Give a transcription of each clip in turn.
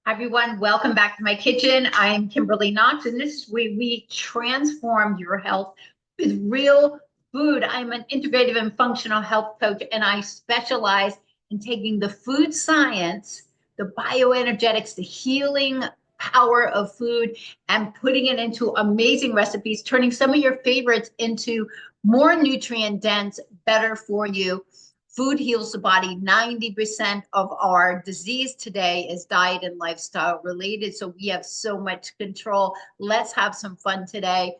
Hi everyone, welcome back to my kitchen. I'm Kimberly Knox, and this is where we transform your health with real food. I'm an integrative and functional health coach, and I specialize in taking the food science, the bioenergetics, the healing power of food, and putting it into amazing recipes, turning some of your favorites into more nutrient dense, better for you. Food heals the body. 90% of our disease today is diet and lifestyle related. So we have so much control. Let's have some fun today.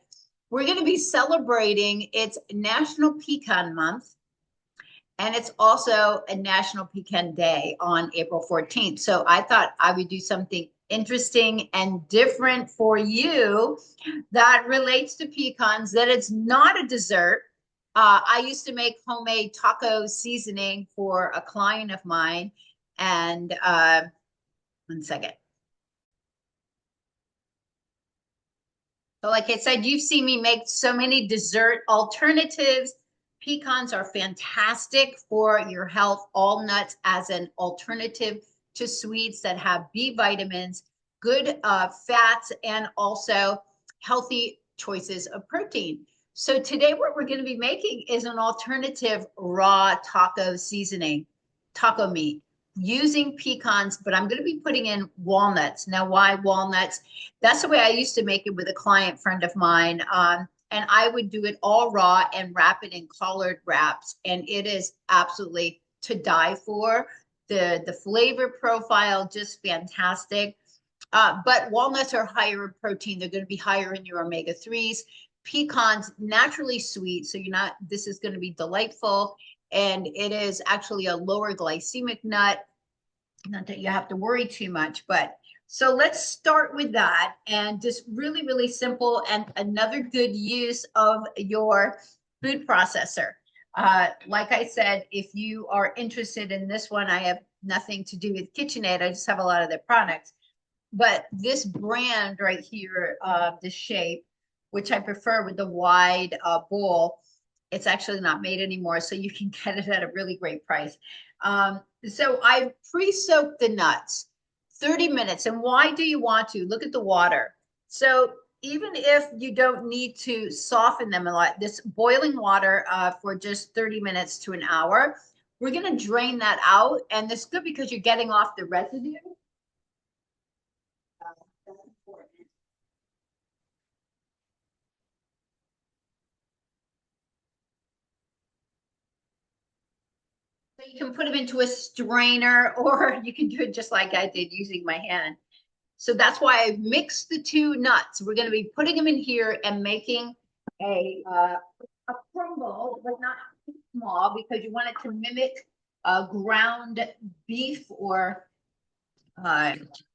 We're going to be celebrating, it's National Pecan Month, and it's also a National Pecan Day on April 14th. So I thought I would do something interesting and different for you that relates to pecans, that it's not a dessert. I used to make homemade taco seasoning for a client of mine. And one second. So like I said, you've seen me make so many dessert alternatives. Pecans are fantastic for your health. All nuts as an alternative to sweets that have B vitamins, good fats, and also healthy choices of protein. So today what we're going to be making is an alternative raw taco seasoning, taco meat, using pecans, but I'm going to be putting in walnuts. Now, why walnuts? That's the way I used to make it with a client friend of mine. And I would do it all raw and wrap it in collard wraps. And it is absolutely to die for. The flavor profile, just fantastic. But walnuts are higher in protein. They're going to be higher in your omega-3s. Pecans, naturally sweet. So this is going to be delightful. And it is actually a lower glycemic nut. Not that you have to worry too much, but so let's start with that, and just really, really simple, and another good use of your food processor. Like I said, if you are interested in this one, I have nothing to do with KitchenAid. I just have a lot of their products. But this brand right here, the shape, which I prefer with the wide bowl, it's actually not made anymore, so you can get it at a really great price. So I pre-soaked the nuts 30 minutes. And why do you want to? Look at the water. So even if you don't need to soften them a lot, this boiling water for just 30 minutes to an hour, we're going to drain that out. And this is good because you're getting off the residue. That's important. So you can put them into a strainer, or you can do it just like I did using my hand. So that's why I mixed the two nuts. We're going to be putting them in here and making a crumble, but not too small, because you want it to mimic ground beef or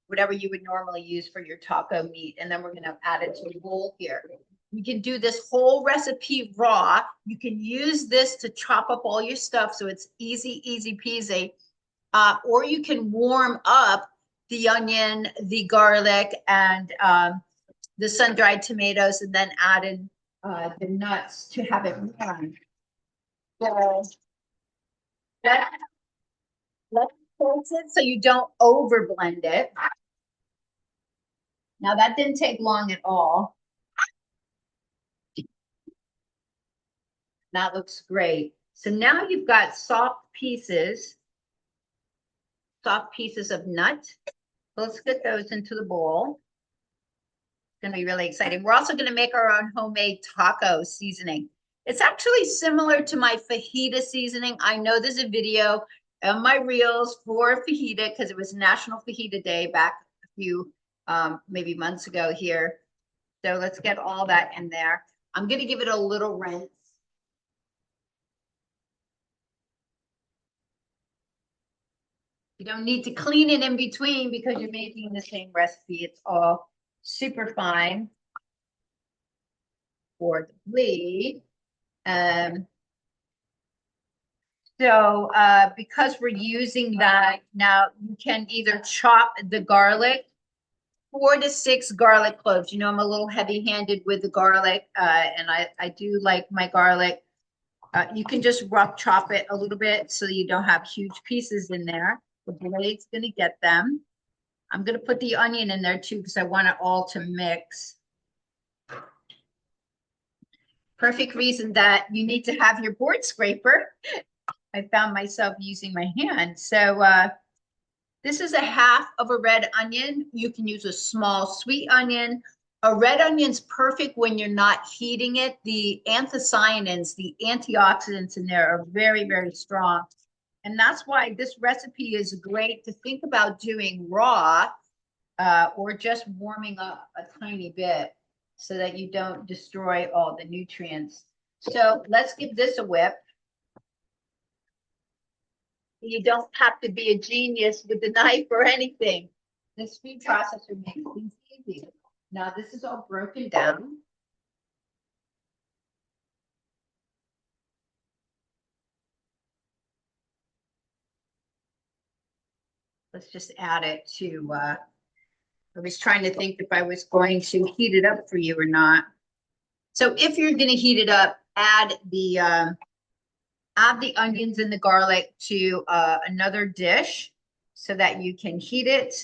whatever you would normally use for your taco meat. And then we're going to add it to the bowl here. You can do this whole recipe raw. You can use this to chop up all your stuff, so it's easy, easy peasy. Or you can warm up the onion, the garlic, and the sun-dried tomatoes, and then add in the nuts to have it warm. So let's close it so you don't over blend it. Now that didn't take long at all. That looks great. So now you've got soft pieces of nut. Let's get those into the bowl. It's going to be really exciting. We're also going to make our own homemade taco seasoning. It's actually similar to my fajita seasoning. I know there's a video on my reels for fajita because it was National Fajita Day back a few maybe months ago here. So let's get all that in there. I'm going to give it a little rinse. You don't need to clean it in between because you're making the same recipe. It's all super fine for the bleed. So because we're using that, now you can either chop the garlic, 4 to 6 garlic cloves. You know, I'm a little heavy-handed with the garlic, and I do like my garlic. You can just rough chop it a little bit so you don't have huge pieces in there. The blade's going to get them. I'm going to put the onion in there too because I want it all to mix. Perfect reason that you need to have your board scraper. I found myself using my hand. So this is a half of a red onion. You can use a small sweet onion. A red onion's perfect when you're not heating it. The anthocyanins, the antioxidants in there are very, very strong. And that's why this recipe is great to think about doing raw or just warming up a tiny bit so that you don't destroy all the nutrients. So let's give this a whip. You don't have to be a genius with the knife or anything. This food processor makes things easy. Now this is all broken down. Let's just add it to, I was trying to think if I was going to heat it up for you or not. So if you're going to heat it up, add the onions and the garlic to another dish so that you can heat it.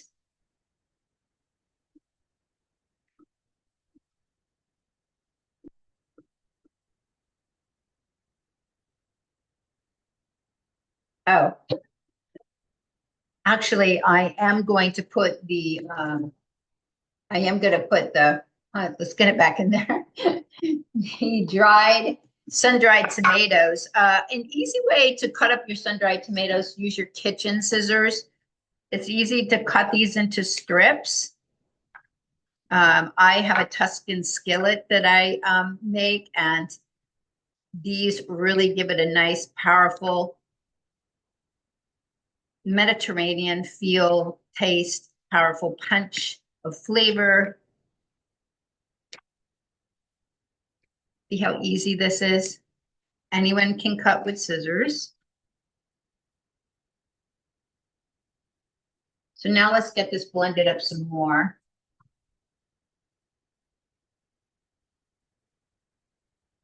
Oh, actually, I am going to put the, let's get it back in there. The sun-dried tomatoes. An easy way to cut up your sun-dried tomatoes, use your kitchen scissors. It's easy to cut these into strips. I have a Tuscan skillet that I make, and these really give it a nice, powerful Mediterranean feel, taste, powerful punch of flavor. See how easy this is? Anyone can cut with scissors. So now let's get this blended up some more.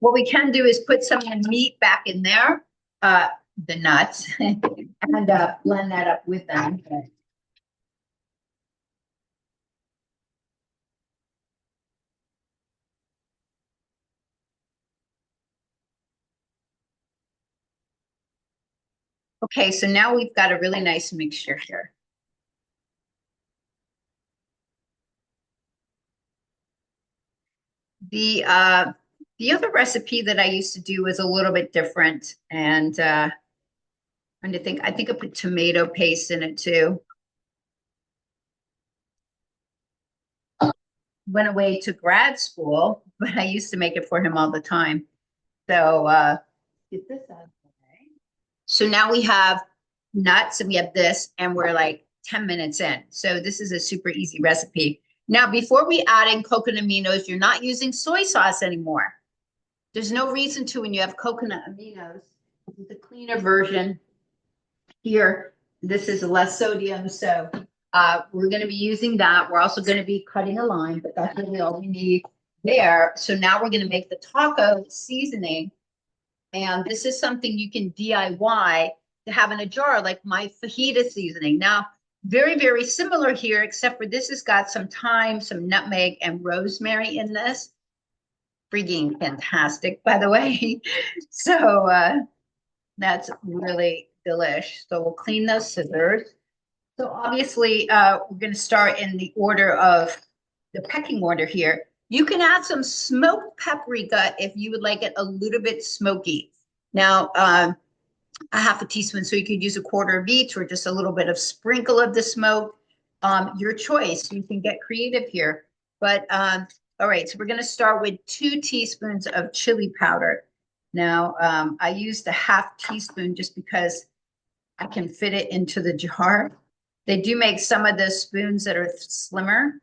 What we can do is put some of the meat back in there, the nuts, and blend that up with them. Okay, so now we've got a really nice mixture here. The other recipe that I used to do was a little bit different, and I think I put tomato paste in it too. Went away to grad school, but I used to make it for him all the time. So get this out of the way. So now we have nuts and we have this, and we're like 10 minutes in. So this is a super easy recipe. Now, before we add in coconut aminos, you're not using soy sauce anymore. There's no reason to when you have coconut aminos. This is a cleaner version. Here, this is less sodium, so we're going to be using that. We're also going to be cutting a lime, but that's really all we need there. So now we're going to make the taco seasoning. And this is something you can DIY to have in a jar, like my fajita seasoning. Now, very, very similar here, except for this has got some thyme, some nutmeg, and rosemary in this. Freaking fantastic, by the way. So that's really delish. So we'll clean those scissors. So obviously, we're going to start in the order of the pecking order here. You can add some smoked paprika if you would like it a little bit smoky. Now, a half a teaspoon, so you could use a quarter of each or just a little bit of sprinkle of the smoke. Your choice. You can get creative here. But all right, so we're going to start with 2 teaspoons of chili powder. Now, I used a half teaspoon just because I can fit it into the jar. They do make some of the spoons that are slimmer.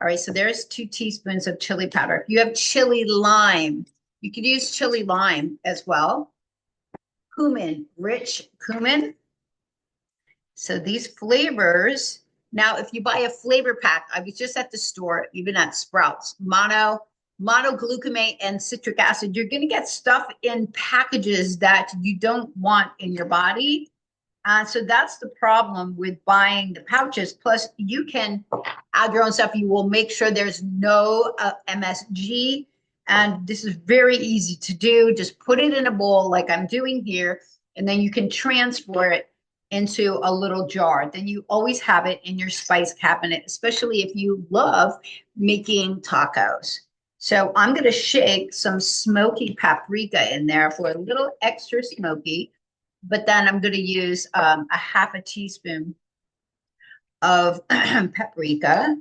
All right, so there's 2 teaspoons of chili powder. If you have chili lime, you could use chili lime as well. Cumin, rich cumin. So these flavors, now if you buy a flavor pack, I was just at the store, even at Sprouts, monoglutamate and citric acid, you're going to get stuff in packages that you don't want in your body. So that's the problem with buying the pouches. Plus, you can add your own stuff. You will make sure there's no MSG. And this is very easy to do. Just put it in a bowl like I'm doing here, and then you can transfer it into a little jar. Then you always have it in your spice cabinet, especially if you love making tacos. So I'm going to shake some smoky paprika in there for a little extra smoky. But then I'm going to use a half a teaspoon of paprika.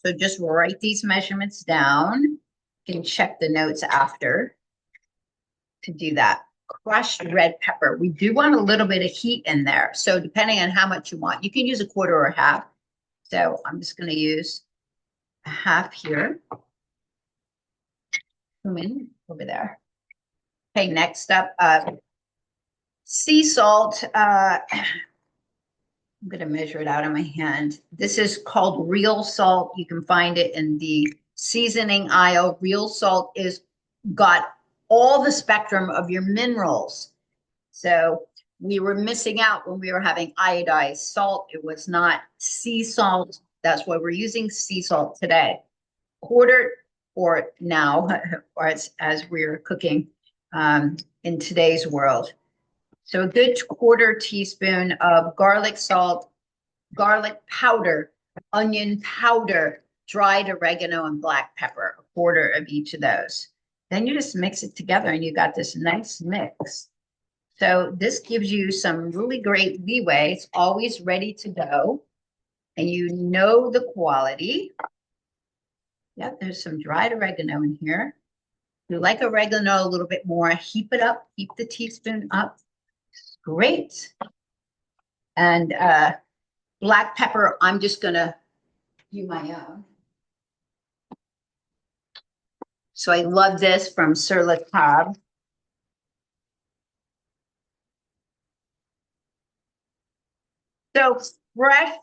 So just write these measurements down. You can check the notes after to do that. Crushed red pepper. We do want a little bit of heat in there. So depending on how much you want, you can use a quarter or a half. So I'm just going to use a half here. Cumin over there. Okay, next up, sea salt. I'm going to measure it out in my hand. This is called real salt. You can find it in the seasoning aisle. Real salt is got all the spectrum of your minerals. So we were missing out when we were having iodized salt. It was not sea salt. That's why we're using sea salt today. Quarter, or now, or as we're cooking in today's world. So a good quarter teaspoon of garlic salt, garlic powder, onion powder, dried oregano, and black pepper, a quarter of each of those. Then you just mix it together and you got this nice mix. So this gives you some really great leeway. It's always ready to go. And you know the quality. Yep, there's some dried oregano in here. If you like oregano a little bit more, heap it up, keep the teaspoon up. Great. And black pepper, I'm just gonna do my own. So I love this from Sur La Table. So fresh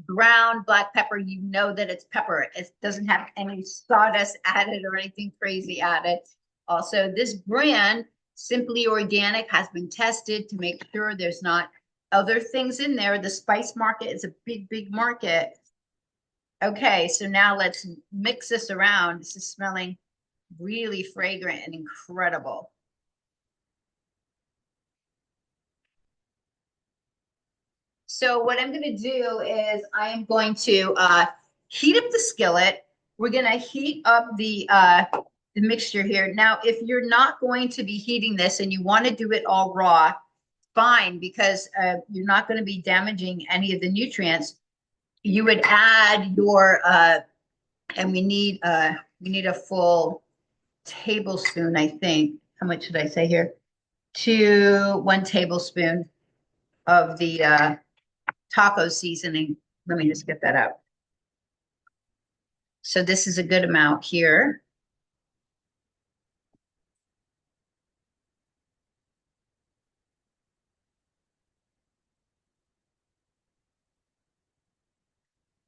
ground black pepper, you know that it's pepper. It doesn't have any sawdust added or anything crazy added. Also, this brand, Simply Organic, has been tested to make sure there's not other things in there. The spice market is a big, big market. Okay, so now let's mix this around. This is smelling really fragrant and incredible. So what I'm going to do is I am going to heat up the skillet. We're going to heat up the mixture here. Now, if you're not going to be heating this and you want to do it all raw, fine, because you're not going to be damaging any of the nutrients. You would add your, and we need a full tablespoon, I think. How much did I say here? 1 tablespoon of the taco seasoning. Let me just get that out. So this is a good amount here.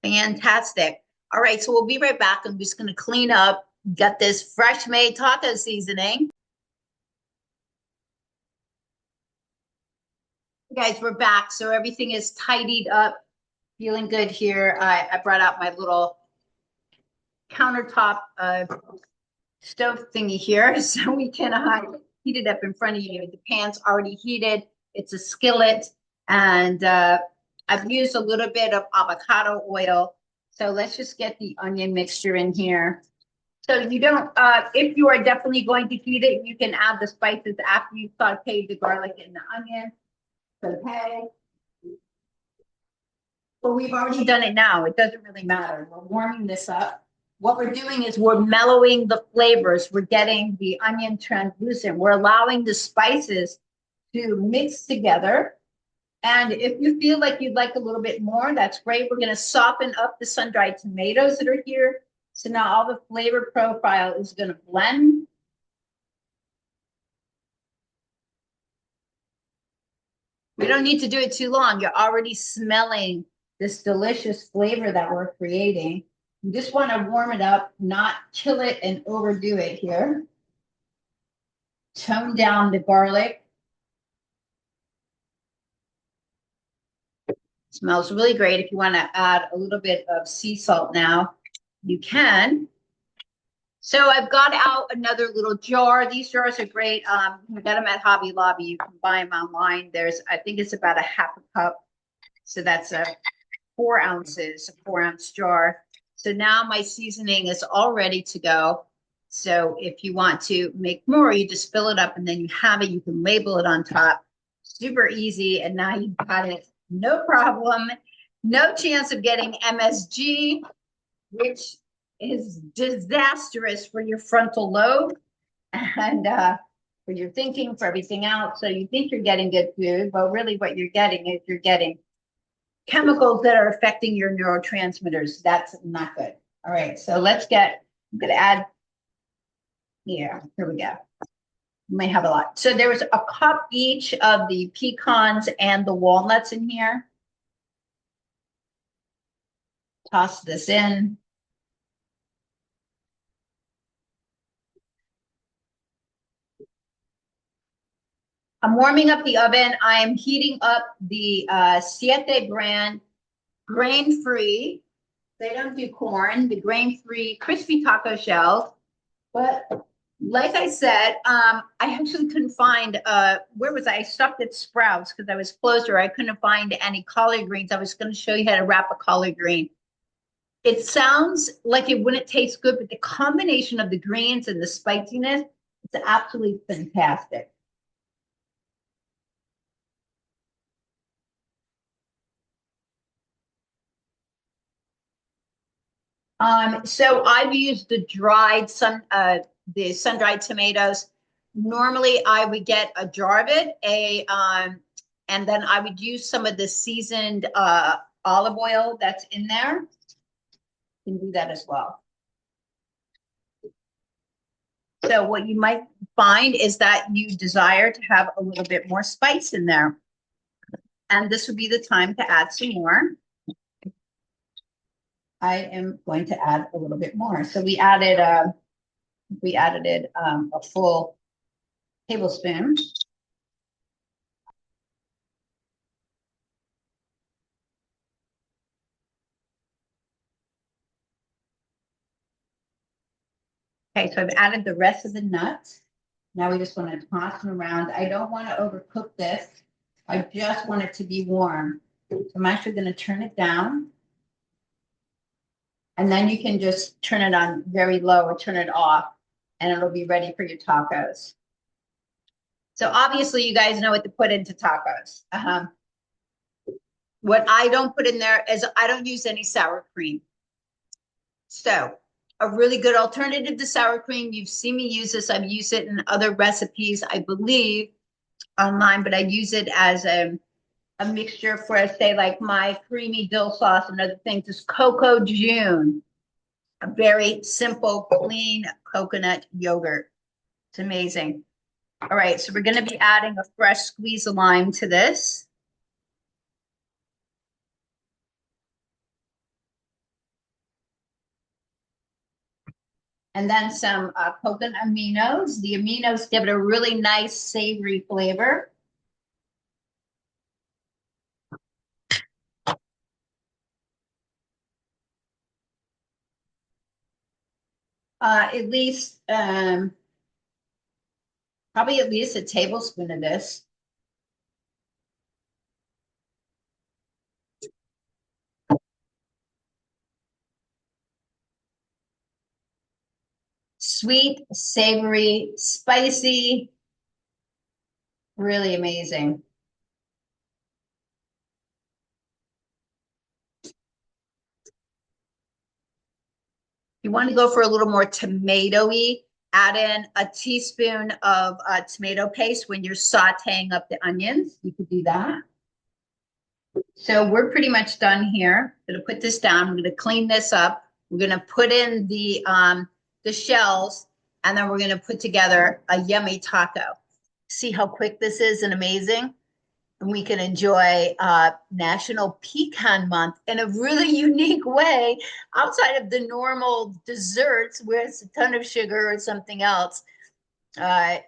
Fantastic. All right, so we'll be right back. I'm just going to clean up, get this fresh made taco seasoning. Guys, we're back. So everything is tidied up, feeling good here. I brought out my little countertop stove thingy here so we can heat it up in front of you. The pan's already heated. It's a skillet, and I've used a little bit of avocado oil. So let's just get the onion mixture in here. So you don't, if you are definitely going to heat it, you can add the spices after you saute the garlic and the onion. Okay. But we've already done it now. It doesn't really matter. We're warming this up. What we're doing is we're mellowing the flavors. We're getting the onion translucent. We're allowing the spices to mix together. And if you feel like you'd like a little bit more, that's great. We're going to soften up the sun-dried tomatoes that are here. So now all the flavor profile is going to blend. We don't need to do it too long. You're already smelling this delicious flavor that we're creating. You just want to warm it up, not chill it and overdo it here. Tone down the garlic. Smells really great. If you want to add a little bit of sea salt now, you can. So I've got out another little jar. These jars are great. I got them at Hobby Lobby. You can buy them online. I think it's about a half a cup. So that's 4 ounces, a 4-ounce jar. So now my seasoning is all ready to go. So if you want to make more, you just fill it up and then you have it. You can label it on top. Super easy. And now you've got it. No problem. No chance of getting MSG, which is disastrous for your frontal lobe and for your thinking, for everything else. So you think you're getting good food, but really what you're getting is you're getting chemicals that are affecting your neurotransmitters. That's not good. All right, so I'm gonna add here we go. You might have a lot. So there was a cup each of the pecans and the walnuts in here. Toss this in. I'm warming up the oven. I am heating up the Siete brand grain-free. They don't do corn, the grain-free crispy taco shells. But like I said, I actually couldn't find, where was I? I stopped at Sprouts because I was closer. I couldn't find any collard greens. I was going to show you how to wrap a collard green. It sounds like it wouldn't taste good, but the combination of the greens and the spiciness, it's absolutely fantastic. So I've used the sun-dried tomatoes. Normally I would get a jar of it, and then I would use some of the seasoned olive oil that's in there. You can do that as well. So what you might find is that you desire to have a little bit more spice in there. And this would be the time to add some more. I am going to add a little bit more. So we added a full tablespoon. Okay, so I've added the rest of the nuts. Now we just want to toss them around. I don't want to overcook this. I just want it to be warm. So I'm actually going to turn it down. And then you can just turn it on very low or turn it off, and it'll be ready for your tacos. So obviously you guys know what to put into tacos. What I don't put in there is I don't use any sour cream. So a really good alternative to sour cream, you've seen me use this. I've used it in other recipes, I believe, online, but I use it as a mixture for, say, like my creamy dill sauce and other things. Is Coco June, a very simple, clean coconut yogurt. It's amazing. All right, so we're going to be adding a fresh squeeze of lime to this. And then some coconut aminos. The aminos give it a really nice savory flavor. At least, probably at least a tablespoon of this. Sweet, savory, spicy, really amazing. You want to go for a little more tomatoey, add in a teaspoon of tomato paste when you're sauteing up the onions. You could do that. So we're pretty much done here. I'm going to put this down. I'm going to clean this up. We're going to put in the shells, and then we're going to put together a yummy taco. See how quick this is and amazing? And we can enjoy National Pecan Month in a really unique way outside of the normal desserts where it's a ton of sugar or something else.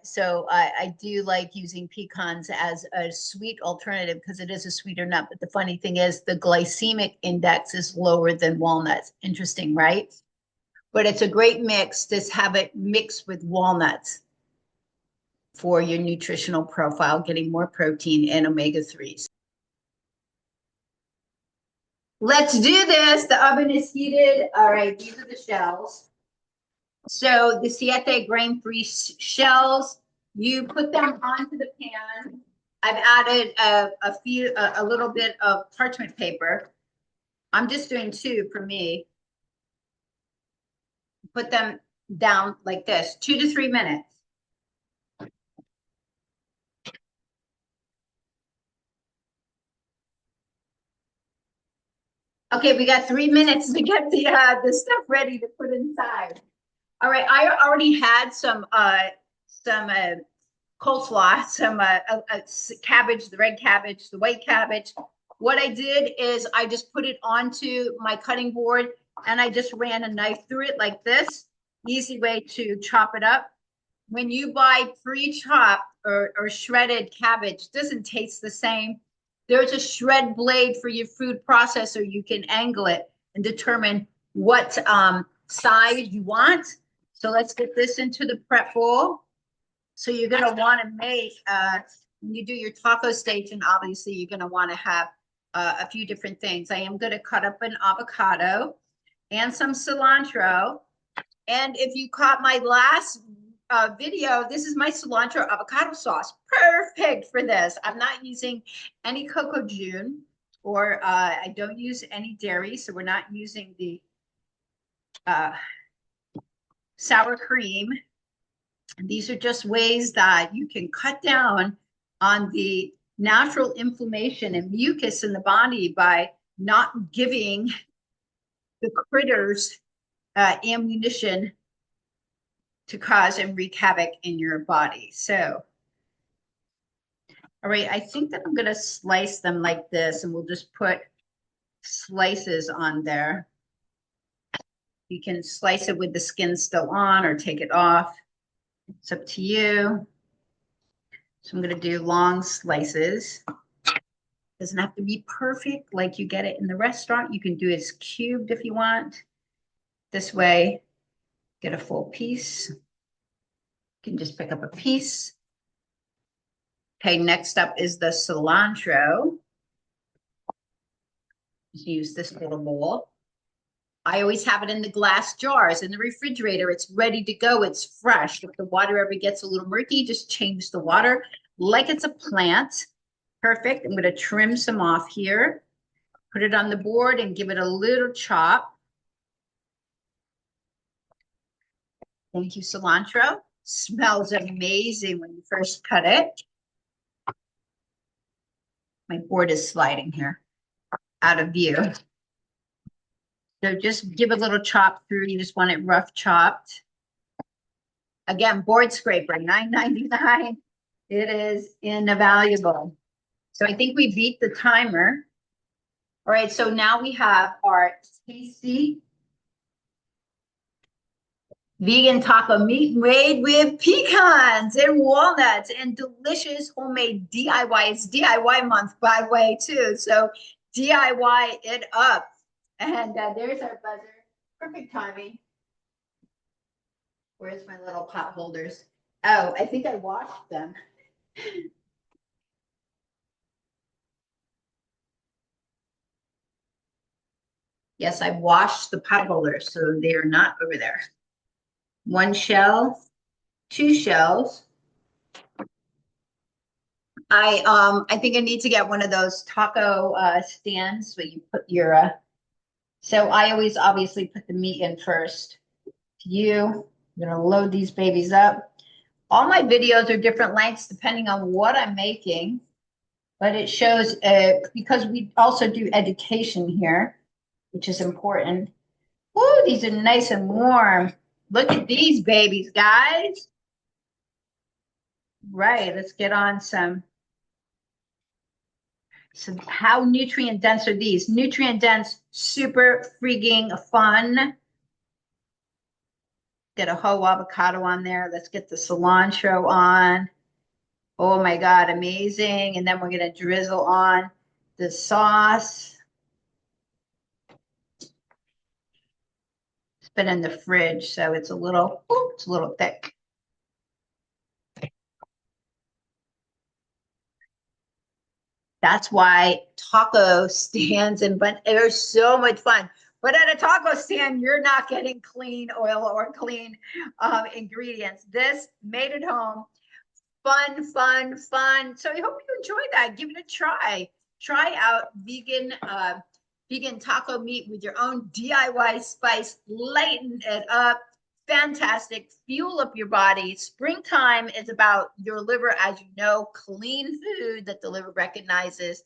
So I do like using pecans as a sweet alternative because it is a sweeter nut. But the funny thing is the glycemic index is lower than walnuts. Interesting, right? But it's a great mix. Just have it mixed with walnuts for your nutritional profile, getting more protein and omega-3s. Let's do this. The oven is heated. All right, these are the shells. So the siete grain-free shells, you put them onto the pan. I've added a little bit of parchment paper. I'm just doing 2 for me. Put them down like this, 2 to 3 minutes. Okay, we got 3 minutes to get the stuff ready to put inside. All right, I already had some coleslaw, some cabbage, the red cabbage, the white cabbage. What I did is I just put it onto my cutting board and I just ran a knife through it like this. Easy way to chop it up. When you buy pre-chopped or shredded cabbage, it doesn't taste the same. There's a shred blade for your food processor. You can angle it and determine what size you want. So let's get this into the prep bowl. So you're going to want to make, when you do your taco station, obviously you're going to want to have a few different things. I am going to cut up an avocado and some cilantro. And if you caught my last video, this is my cilantro avocado sauce. Perfect for this. I'm not using any cocoa june, or I don't use any dairy, so we're not using the sour cream. These are just ways that you can cut down on the natural inflammation and mucus in the body by not giving the critters ammunition to cause and wreak havoc in your body. So, all right, I think that I'm going to slice them like this, and we'll just put slices on there. You can slice it with the skin still on or take it off. It's up to you. So I'm going to do long slices. Doesn't have to be perfect like you get it in the restaurant. You can do it as cubed if you want. This way, get a full piece. You can just pick up a piece. Okay, next up is the cilantro. Just use this little bowl. I always have it in the glass jars in the refrigerator. It's ready to go. It's fresh. If the water ever gets a little murky, just change the water like it's a plant. Perfect. I'm going to trim some off here. Put it on the board and give it a little chop. Thank you, cilantro. Smells amazing when you first cut it. My board is sliding here out of view. So just give a little chop through. You just want it rough chopped. Again, board scraper, $9.99. It is invaluable. So I think we beat the timer. All right, so now we have our tasty vegan taco meat made with pecans and walnuts and delicious homemade DIY. It's DIY month, by the way, too. So DIY it up. And there's our buzzer. Perfect timing. Where's my little pot holders? Oh, I think I washed them. Yes, I washed the pot holders, so they are not over there. 1 shell, 2 shells. I think I need to get one of those taco stands where you put your so I always obviously put the meat in first. I'm gonna load these babies up. All my videos are different lengths depending on what I'm making, but it shows because we also do education here, which is important. Woo, these are nice and warm. Look at these babies, guys. Right, let's get on some. So how nutrient dense are these? Nutrient dense, super freaking fun. Get a whole avocado on there. Let's get the cilantro on. Oh my God, amazing. And then we're going to drizzle on the sauce. It's been in the fridge, so it's a little thick. That's why taco stands and but they're so much fun. But at a taco stand, you're not getting clean oil or clean ingredients. This made at home, fun, fun, fun. So I hope you enjoy that. Give it a try. Try out vegan taco meat with your own DIY spice. Lighten it up. Fantastic. Fuel up your body. Springtime is about your liver, as you know, clean food that the liver recognizes.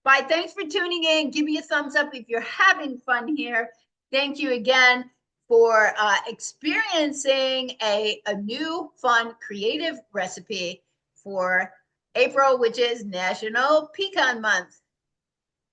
Bye. Thanks for tuning in. Give me a thumbs up if you're having fun here. Thank you again for experiencing a new, fun, creative recipe for April, which is National Pecan Month.